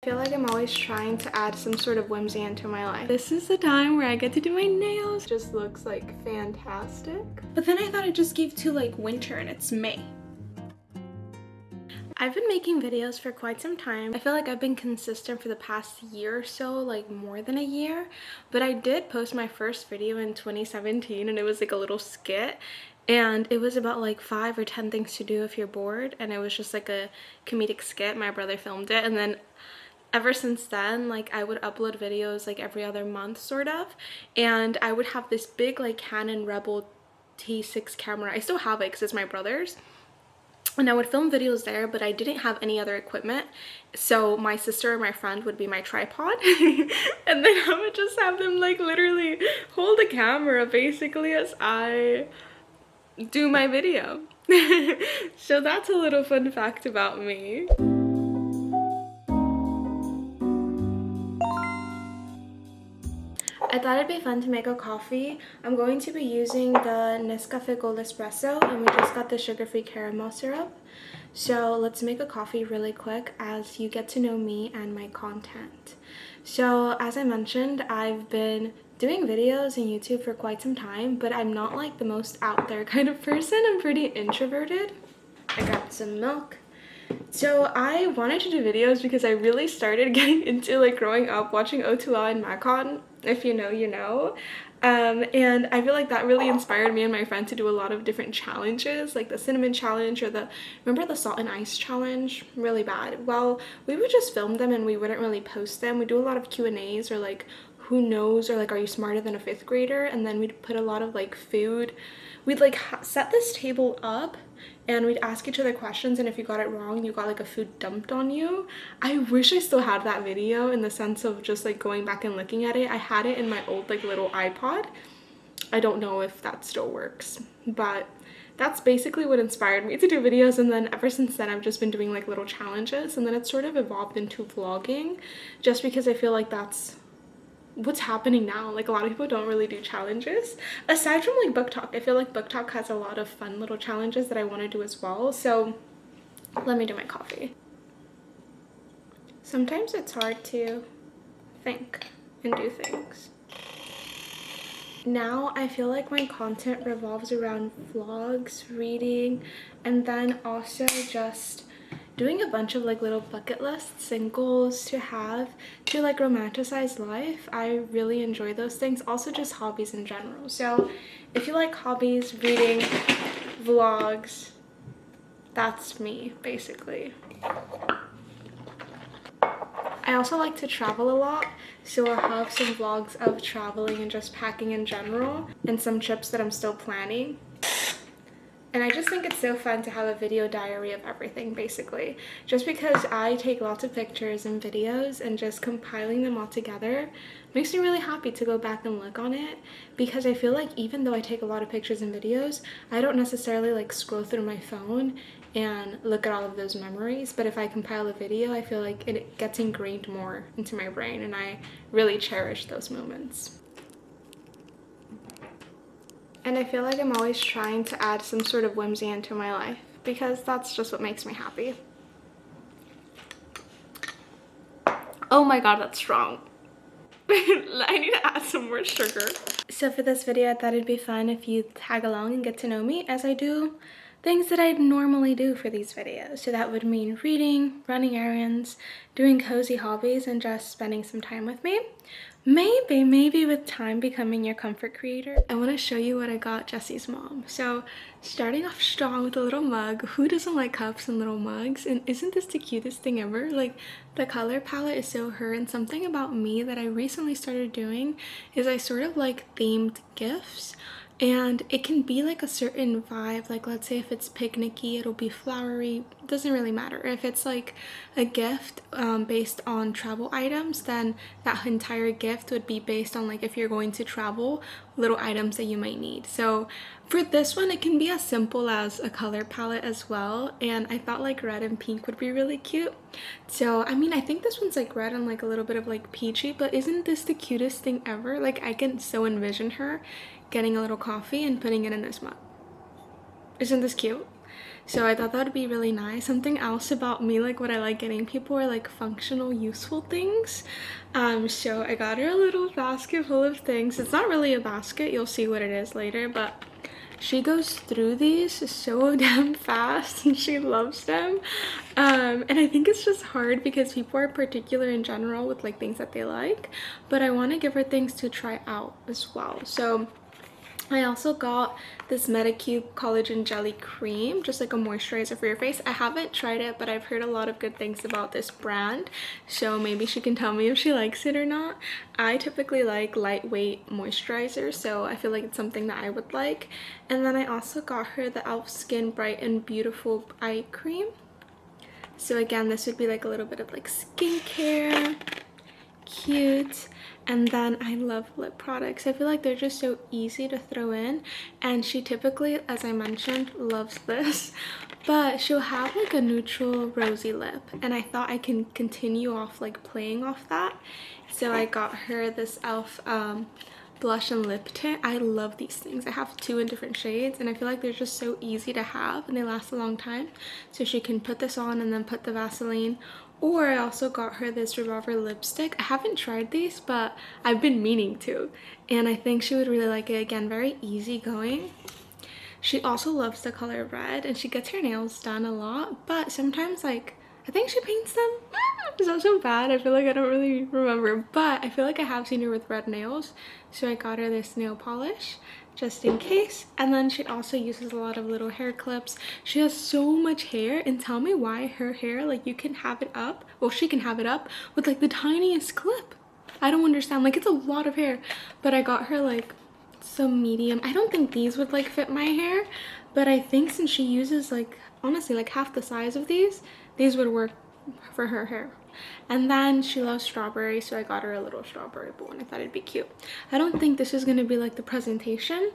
I feel like I'm always trying to add some sort of whimsy into my life. This is the time where I get to do my nails. Just looks like fantastic. But then I thought I'd just give to like winter and it's May. I've been making videos for quite some time. I feel like I've been consistent for the past year or so, like more than a year. But I did post my first video in 2017 and it was like a little skit. And it was about like 5 or 10 things to do if you're bored. And it was just like a comedic skit. My brother filmed it. And then ever since then, like I would upload videos like every other month sort of, and I would have this big like Canon Rebel T6 camera. I still have it because it's my brother's, and I would film videos there, but I didn't have any other equipment, so my sister or my friend would be my tripod and then I would just have them like literally hold the camera basically as I do my video. So that's a little fun fact about me. I thought it'd be fun to make a coffee. I'm going to be using the Nescafe Gold Espresso, and we just got the sugar-free caramel syrup. So let's make a coffee really quick as you get to know me and my content. So as I mentioned, I've been doing videos on YouTube for quite some time, but I'm not like the most out there kind of person. I'm pretty introverted. I got some milk. So I wanted to do videos because I really started getting into like growing up watching O2L and Macon. If you know, you know. And I feel like that really inspired me and my friend to do a lot of different challenges, like the cinnamon challenge or remember the salt and ice challenge? Really bad. Well, we would just film them and we wouldn't really post them. We do a lot of Q&As or like who knows, or like are you smarter than a 5th grader? And then we'd put a lot of like food. We'd like set this table up and we'd ask each other questions, and if you got it wrong, you got like a food dumped on you. I wish I still had that video in the sense of just like going back and looking at it. I had it in my old like little iPod. I don't know if that still works, but that's basically what inspired me to do videos. And then ever since then, I've just been doing like little challenges, and then it's sort of evolved into vlogging just because I feel like that's what's happening now. Like a lot of people don't really do challenges aside from like book talk. I feel like book talk has a lot of fun little challenges that I want to do as well. So let me do my coffee. Sometimes it's hard to think and do things. Now I feel like my content revolves around vlogs, reading, and then also just doing a bunch of like little bucket lists and goals to have to like romanticize life. I really enjoy those things. Also just hobbies in general. So if you like hobbies, reading, vlogs, that's me basically. I also like to travel a lot, so I'll have some vlogs of traveling and just packing in general, and some trips that I'm still planning. And I just think it's so fun to have a video diary of everything, basically. Just because I take lots of pictures and videos, and just compiling them all together makes me really happy to go back and look on it. Because I feel like even though I take a lot of pictures and videos, I don't necessarily like scroll through my phone and look at all of those memories. But if I compile a video, I feel like it gets ingrained more into my brain, and I really cherish those moments. And I feel like I'm always trying to add some sort of whimsy into my life because that's just what makes me happy. Oh my god, that's strong. I need to add some more sugar. So for this video, I thought it'd be fun if you tag along and get to know me as I do things that I'd normally do for these videos. So that would mean reading, running errands, doing cozy hobbies, and just spending some time with me. Maybe with time becoming your comfort creator. I want to show you what I got Jesse's mom. So starting off strong with a little mug. Who doesn't like cups and little mugs? And isn't this the cutest thing ever? Like the color palette is so her, and something about me that I recently started doing is I sort of like themed gifts. And it can be like a certain vibe, like let's say if it's picnicky, it'll be flowery. It doesn't really matter. If it's like a gift based on travel items, then that entire gift would be based on like if you're going to travel, little items that you might need. So for this one, it can be as simple as a color palette as well, and I thought like red and pink would be really cute. So I mean, I think this one's like red and like a little bit of like peachy, but isn't this the cutest thing ever? Like I can so envision her getting a little coffee and putting it in this mug. Isn't this cute? So I thought that would be really nice. Something else about me, like what I like getting people, are like functional, useful things. So I got her a little basket full of things. It's not really a basket, you'll see what it is later, but she goes through these so damn fast and she loves them. And I think it's just hard because people are particular in general with like things that they like, but I want to give her things to try out as well. So I also got this Medicube collagen jelly cream, just like a moisturizer for your face. I haven't tried it, but I've heard a lot of good things about this brand, so maybe she can tell me if she likes it or not. I typically like lightweight moisturizers, so I feel like it's something that I would like. And then I also got her the e.l.f. Skin Bright and Beautiful Eye Cream. So again, this would be like a little bit of like skincare. Cute. And then I love lip products. I feel like they're just so easy to throw in, and she typically, as I mentioned, loves this, but she'll have like a neutral rosy lip, and I thought I can continue off like playing off that, so I got her this e.l.f. Blush and lip tint. I love these things. I have 2 in different shades, and I feel like they're just so easy to have and they last a long time, so she can put this on and then put the Vaseline. Or I also got her this Revolver lipstick. I haven't tried these, but I've been meaning to, and I think she would really like it. Again, very easygoing. She also loves the color red, and she gets her nails done a lot, but sometimes like I think she paints them. Is that so bad? I feel like I don't really remember, but I feel like I have seen her with red nails, so I got her this nail polish just in case. And then she also uses a lot of little hair clips. She has so much hair, and tell me why her hair, like, you can have it up, well, she can have it up with like the tiniest clip. I don't understand, like, it's a lot of hair. But I got her like some medium. I don't think these would like fit my hair, but I think since she uses like honestly like half the size of these would work for her hair. And then she loves strawberry, so I got her a little strawberry bowl, and I thought it'd be cute. I don't think this is going to be like the presentation.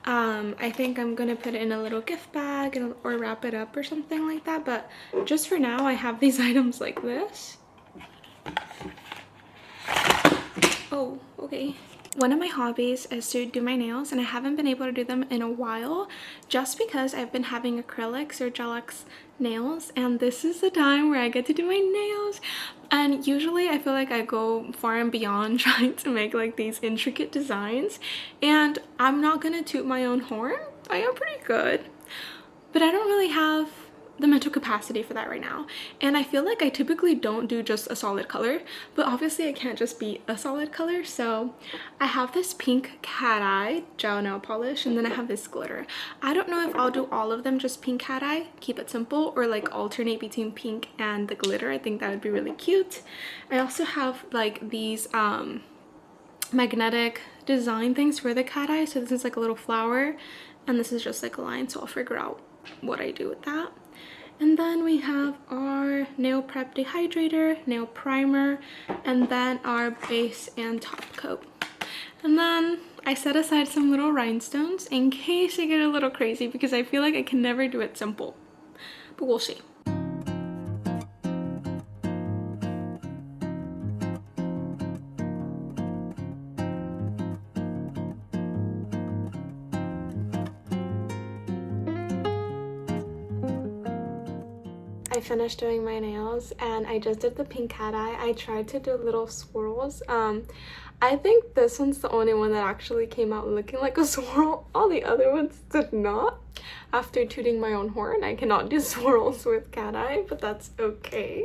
I think I'm going to put it in a little gift bag or wrap it up or something like that, but just for now I have these items like this. Oh, okay. One of my hobbies is to do my nails, and I haven't been able to do them in a while just because I've been having acrylics or gel-X nails, and this is the time where I get to do my nails. And usually I feel like I go far and beyond trying to make like these intricate designs, and I'm not gonna toot my own horn. I am pretty good, but I don't really have the mental capacity for that right now. And I feel like I typically don't do just a solid color, but obviously I can't just be a solid color. So I have this pink cat eye gel nail polish, and then I have this glitter. I don't know if I'll do all of them just pink cat eye, keep it simple, or like alternate between pink and the glitter. I think that would be really cute. I also have like these magnetic design things for the cat eye. So this is like a little flower, and this is just like a line, so I'll figure out what I do with that. And then we have our nail prep dehydrator, nail primer, and then our base and top coat. And then I set aside some little rhinestones in case I get a little crazy, because I feel like I can never do it simple, but we'll see. I finished doing my nails, and I just did the pink cat eye. I tried to do little swirls. I think this one's the only one that actually came out looking like a swirl. All the other ones did not. After tooting my own horn, I cannot do swirls with cat eye, but that's okay.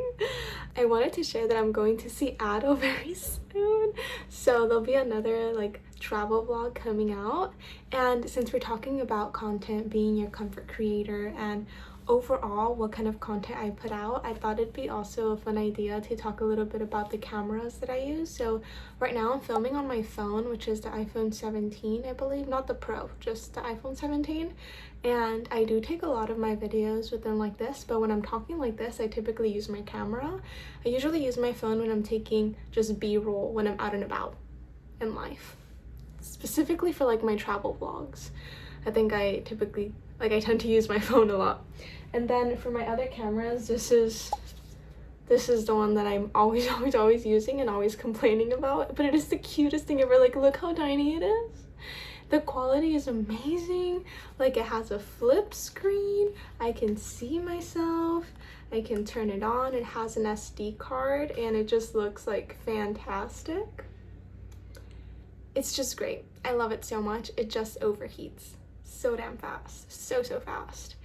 I wanted to share that I'm going to Seattle very soon, so there'll be another like travel vlog coming out. And since we're talking about content being your comfort creator and overall what kind of content I put out, I thought it'd be also a fun idea to talk a little bit about the cameras that I use. So right now I'm filming on my phone, which is the iPhone 17, I believe, not the Pro, just the iPhone 17. And I do take a lot of my videos with them like this, but when I'm talking like this, I typically use my camera. I usually use my phone when I'm taking just B-roll when I'm out and about in life, specifically for like my travel vlogs. I think I typically, like, I tend to use my phone a lot. And then for my other cameras, this is the one that I'm always using and always complaining about, but it is the cutest thing ever. Like, look how tiny it is. The quality is amazing. Like, it has a flip screen. I can see myself. I can turn it on. It has an SD card and it just looks like fantastic. It's just great. I love it so much. It just overheats so damn fast. So fast.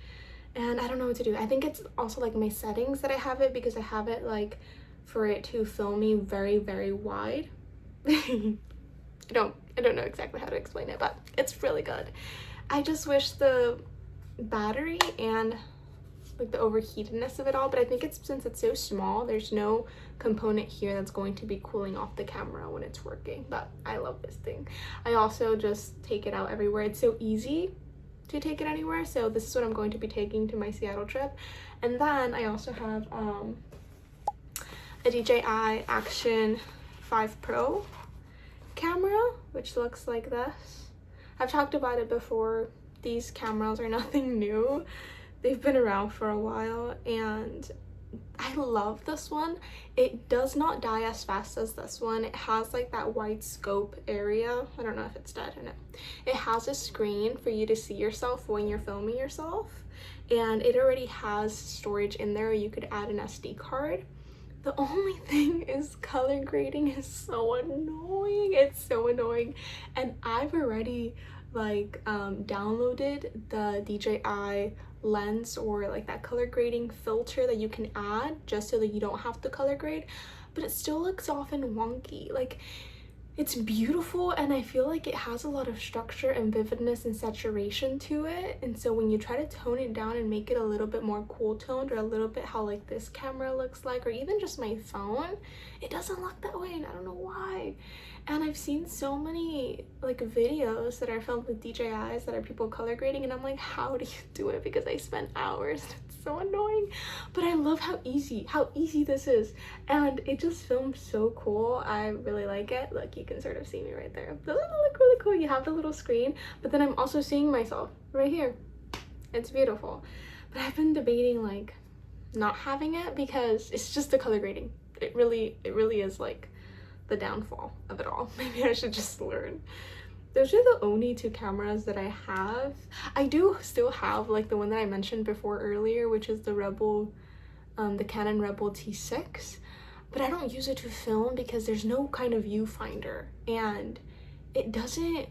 And I don't know what to do. I think it's also like my settings that I have it, because I have it like for it to film me very, very wide. I don't know exactly how to explain it, but it's really good. I just wish the battery and like the overheatedness of it all, but I think it's, since it's so small, there's no component here that's going to be cooling off the camera when it's working. But I love this thing. I also just take it out everywhere. It's so easy to take it anywhere, so this is what I'm going to be taking to my Seattle trip. And then I also have a DJI Action 5 Pro camera, which looks like this. I've talked about it before. These cameras are nothing new. They've been around for a while, and I love this one. It does not die as fast as this one. It has like that wide scope area. I don't know if it's dead or not. It has a screen for you to see yourself when you're filming yourself, and it already has storage in there. You could add an SD card. The only thing is color grading is so annoying. It's so annoying. And I've already like downloaded the DJI lens, or like that color grading filter that you can add just so that you don't have to color grade, but it still looks off and wonky. Like, it's beautiful, and I feel like it has a lot of structure and vividness and saturation to it, and so when you try to tone it down and make it a little bit more cool toned, or a little bit how like this camera looks like, or even just my phone, it doesn't look that way, and I don't know why. And I've seen so many like videos that are filmed with DJIs that are people color grading, and I'm like, how do you do it? Because I spent hours. It's so annoying, but I love how easy this is, and it just films so cool. I really like it. Look, you can sort of see me right there. Doesn't it look really cool? You have the little screen, but then I'm also seeing myself right here. It's beautiful. But I've been debating like not having it, because it's just the color grading. It really is like the downfall of it all. Maybe I should just learn. Those are the only two cameras that I have. I do still have like the one that I mentioned before earlier, which is the the Canon Rebel T6, but I don't use it to film because there's no kind of viewfinder, and it doesn't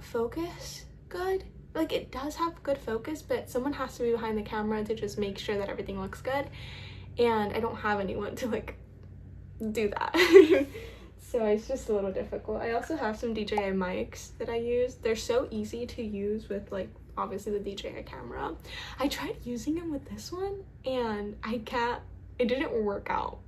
focus good. Like, it does have good focus, but someone has to be behind the camera to just make sure that everything looks good, and I don't have anyone to like do that. So it's just a little difficult. I also have some DJI mics that I use. They're so easy to use with like obviously the DJI camera. I tried using them with this one, and it didn't work out.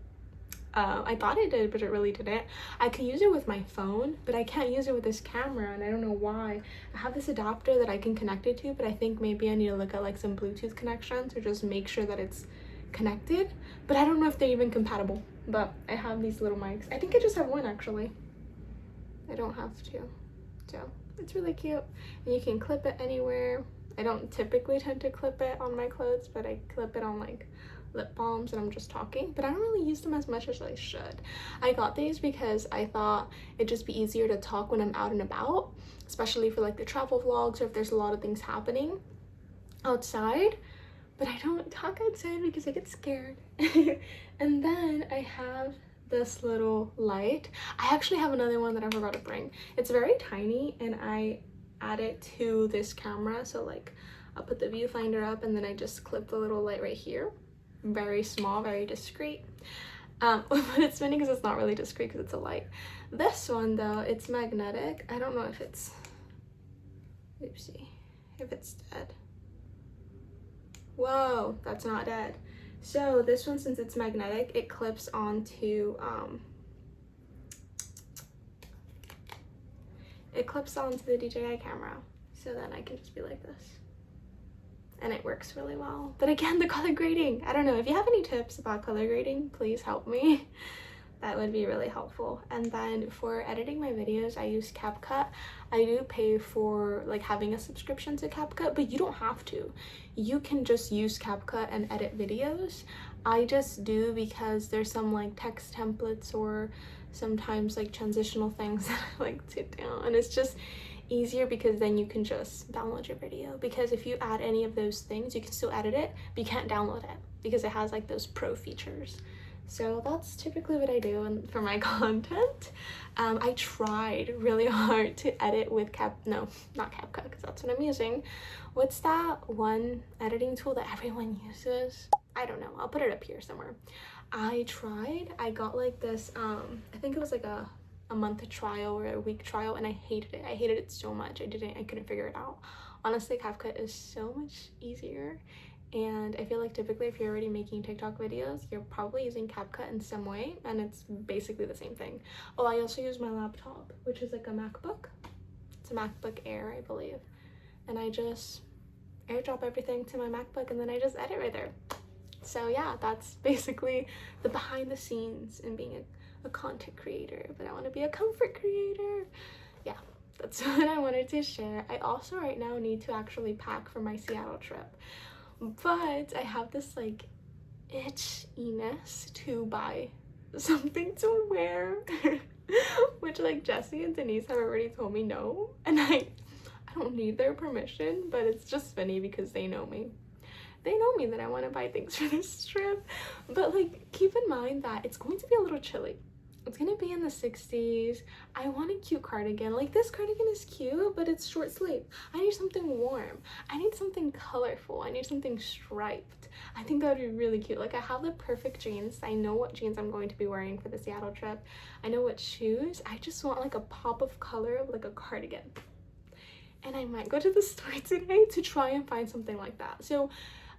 I thought it did, but it really didn't. I could use it with my phone, but I can't use it with this camera, and I don't know why. I have this adapter that I can connect it to, but I think maybe I need to look at like some Bluetooth connections, or just make sure that it's connected, but I don't know if they're even compatible. But I have these little mics. I think I just have one, actually. I don't have two. So it's really cute, and you can clip it anywhere. I don't typically tend to clip it on my clothes, but I clip it on like lip balms and I'm just talking, but I don't really use them as much as I should. I got these because I thought it'd just be easier to talk when I'm out and about, especially for like the travel vlogs, or if there's a lot of things happening outside. But I don't talk outside because I get scared. And then I have this little light. I actually have another one that I forgot to bring. It's very tiny, and I add it to this camera. So like, I'll put the viewfinder up, and then I just clip the little light right here. Very small, very discreet. But it's funny because it's not really discreet because it's a light. This one though, it's magnetic. I don't know if it's, oopsie, if it's dead. Whoa, that's not dead. So this one, since it's magnetic, it clips onto the DJI camera. So then I can just be like this, and it works really well. But again, the color grading, I don't know. If you have any tips about color grading, please help me. That would be really helpful. And then for editing my videos, I use CapCut. I do pay for like having a subscription to CapCut, but you don't have to. You can just use CapCut and edit videos. I just do because there's some like text templates or sometimes like transitional things that I like to do, and it's just easier because then you can just download your video. Because if you add any of those things, you can still edit it, but you can't download it because it has like those pro features. So that's typically what I do and for my content. I tried really hard to edit with not CapCut, because that's what I'm using. What's that one editing tool that everyone uses? I don't know, I'll put it up here somewhere. I got like this, I think it was like a month trial or a week trial, and I hated it. I hated it so much. I couldn't figure it out. Honestly, CapCut is so much easier. And I feel like typically if you're already making TikTok videos, you're probably using CapCut in some way, and it's basically the same thing. Oh, I also use my laptop, which is like a MacBook. It's a MacBook Air, I believe. And I just airdrop everything to my MacBook, and then I just edit right there. So yeah, that's basically the behind the scenes in being a content creator, but I want to be a comfort creator. Yeah, that's what I wanted to share. I also right now need to actually pack for my Seattle trip. But I have this like itchiness to buy something to wear, which like Jessie and Denise have already told me no, and I don't need their permission, but it's just funny because they know me. They know me that I want to buy things for this trip, but like keep in mind that it's going to be a little chilly. It's gonna be in the 60s. I want a cute cardigan. Like this cardigan is cute, but it's short sleeve. I need something warm. I need something colorful. I need something striped. I think that would be really cute. Like I have the perfect jeans. I know what jeans I'm going to be wearing for the Seattle trip. I know what shoes. I just want like a pop of color of like a cardigan. And I might go to the store today to try and find something like that. So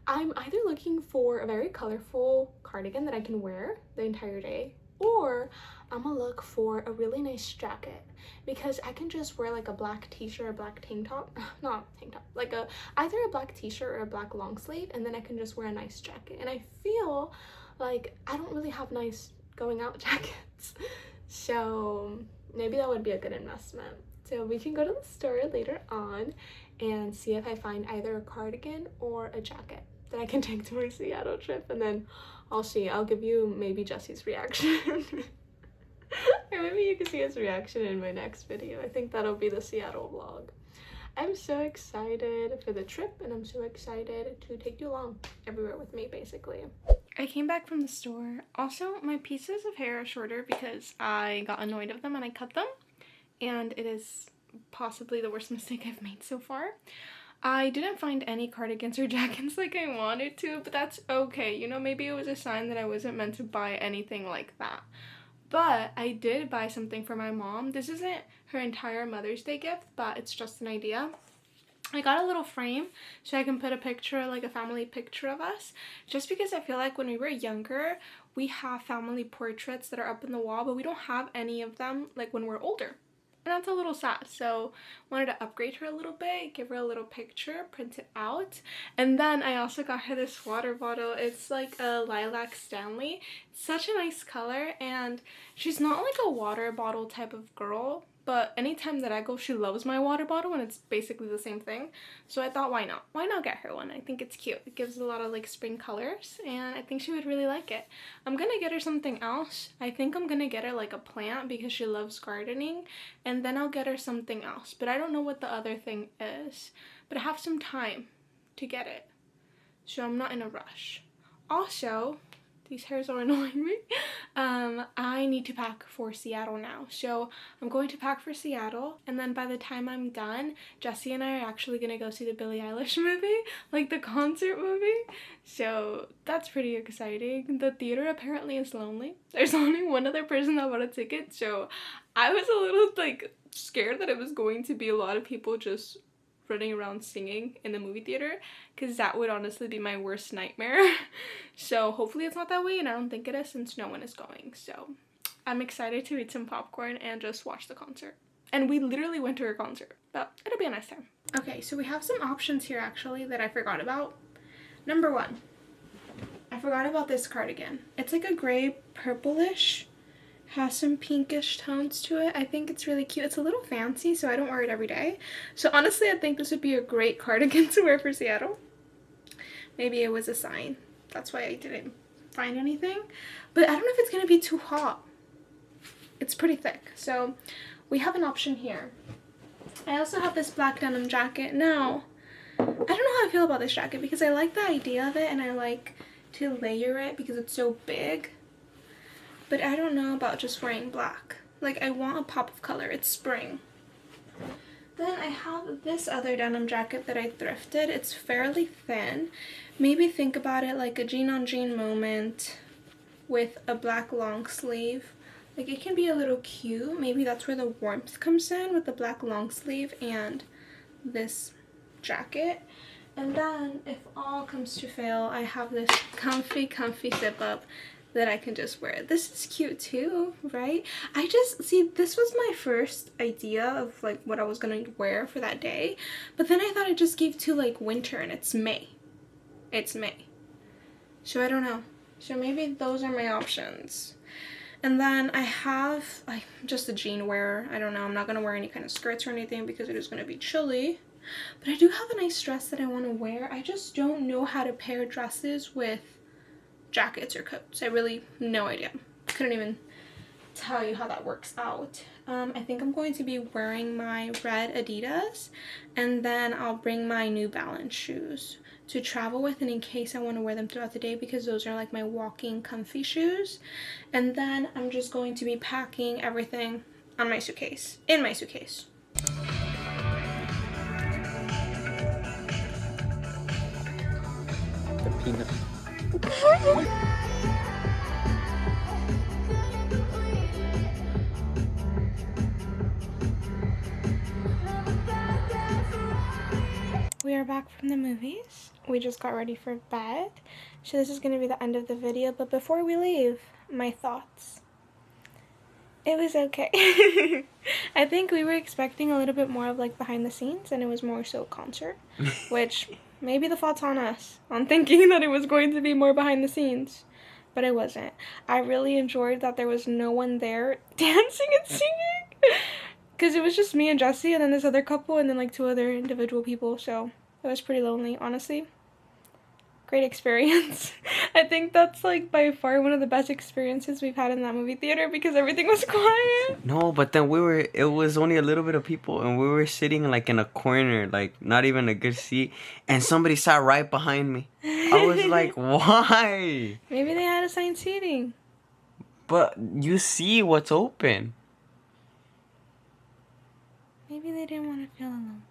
I'm either looking for a very colorful cardigan that I can wear the entire day, or I'm gonna look for a really nice jacket, because I can just wear like a black t-shirt or black tank top, not tank top, like either a black t-shirt or a black long sleeve, and then I can just wear a nice jacket. And I feel like I don't really have nice going out jackets, so maybe that would be a good investment. So we can go to the store later on and see if I find either a cardigan or a jacket that I can take to my Seattle trip, and then I'll see. I'll give you maybe Jesse's reaction. Or maybe you can see his reaction in my next video. I think that'll be the Seattle vlog. I'm so excited for the trip, and I'm so excited to take you along everywhere with me, basically. I came back from the store. Also, my pieces of hair are shorter because I got annoyed of them and I cut them. And it is possibly the worst mistake I've made so far. I didn't find any cardigans or jackets like I wanted to, but that's okay. You know, maybe it was a sign that I wasn't meant to buy anything like that. But I did buy something for my mom. This isn't her entire Mother's Day gift, but it's just an idea. I got a little frame so I can put a picture, like a family picture of us, just because I feel like when we were younger, we have family portraits that are up in the wall, but we don't have any of them like when we're older. And that's a little sad, so wanted to upgrade her a little bit, give her a little picture, print it out. And then I also got her this water bottle. It's like a lilac Stanley. It's such a nice color, and she's not like a water bottle type of girl, but anytime that I go, she loves my water bottle, and it's basically the same thing. So I thought, why not? Why not get her one? I think it's cute. It gives a lot of like spring colors, and I think she would really like it. I'm gonna get her something else. I think I'm gonna get her like a plant because she loves gardening, and then I'll get her something else. But I don't know what the other thing is. But I have some time to get it, so I'm not in a rush. Also, these hairs are annoying me. I need to pack for Seattle now. So I'm going to pack for Seattle, and then by the time I'm done, Jessie and I are actually gonna go see the Billie Eilish movie, like the concert movie. So that's pretty exciting. The theater apparently is lonely. There's only one other person that bought a ticket, so I was a little like scared that it was going to be a lot of people just running around singing in the movie theater, because that would honestly be my worst nightmare. So hopefully it's not that way, and I don't think it is since no one is going. So I'm excited to eat some popcorn and just watch the concert. And we literally went to her concert, but it'll be a nice time. Okay, so we have some options here actually that I forgot about. Number one, I forgot about this cardigan. It's like a gray purplish, has some pinkish tones to it. I think it's really cute. It's a little fancy, so I don't wear it every day. So honestly, I think this would be a great cardigan to wear for Seattle. Maybe it was a sign. That's why I didn't find anything. But I don't know if it's gonna be too hot. It's pretty thick. So we have an option here. I also have this black denim jacket. Now, I don't know how I feel about this jacket because I like the idea of it and I like to layer it because it's so big. But I don't know about just wearing black. Like, I want a pop of color. It's spring. Then I have this other denim jacket that I thrifted. It's fairly thin. Maybe think about it like a jean on jean moment with a black long sleeve. Like, it can be a little cute. Maybe that's where the warmth comes in with the black long sleeve and this jacket. And then, if all comes to fail, I have this comfy zip up that I can just wear. This is cute too, right? I just, see, this was my first idea of like what I was gonna wear for that day. But then I thought it just gave too like winter and it's May. It's May. So I don't know. So maybe those are my options. And then I have like just a jean wear. I don't know. I'm not going to wear any kind of skirts or anything because it is going to be chilly. But I do have a nice dress that I want to wear. I just don't know how to pair dresses with jackets or coats. I really no idea. Couldn't even tell you how that works out. I think I'm going to be wearing my red Adidas and then I'll bring my New Balance shoes to travel with and in case I want to wear them throughout the day because those are like my walking comfy shoes. And then I'm just going to be packing everything on my suitcase, in my suitcase. The peanut. We are back from the movies. We just got ready for bed. So this is going to be the end of the video. But before we leave, my thoughts. It was okay. I think we were expecting a little bit more of like behind the scenes and it was more so concert. Which, maybe the fault's on us. On thinking that it was going to be more behind the scenes. But it wasn't. I really enjoyed that there was no one there dancing and singing. Because it was just me and Jesse and then this other couple and then like 2 other individual people. So it was pretty lonely, honestly. Great experience. I think that's like by far one of the best experiences we've had in that movie theater because everything was quiet. No, but then it was only a little bit of people and we were sitting like in a corner, like not even a good seat. And somebody sat right behind me. I was like, why? Maybe they had assigned seating. But you see what's open. Maybe they didn't want to feel alone.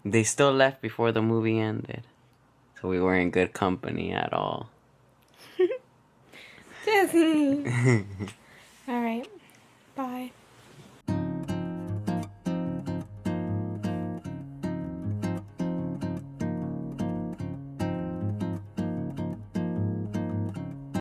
They still left before the movie ended. So we weren't in good company at all. Jesse.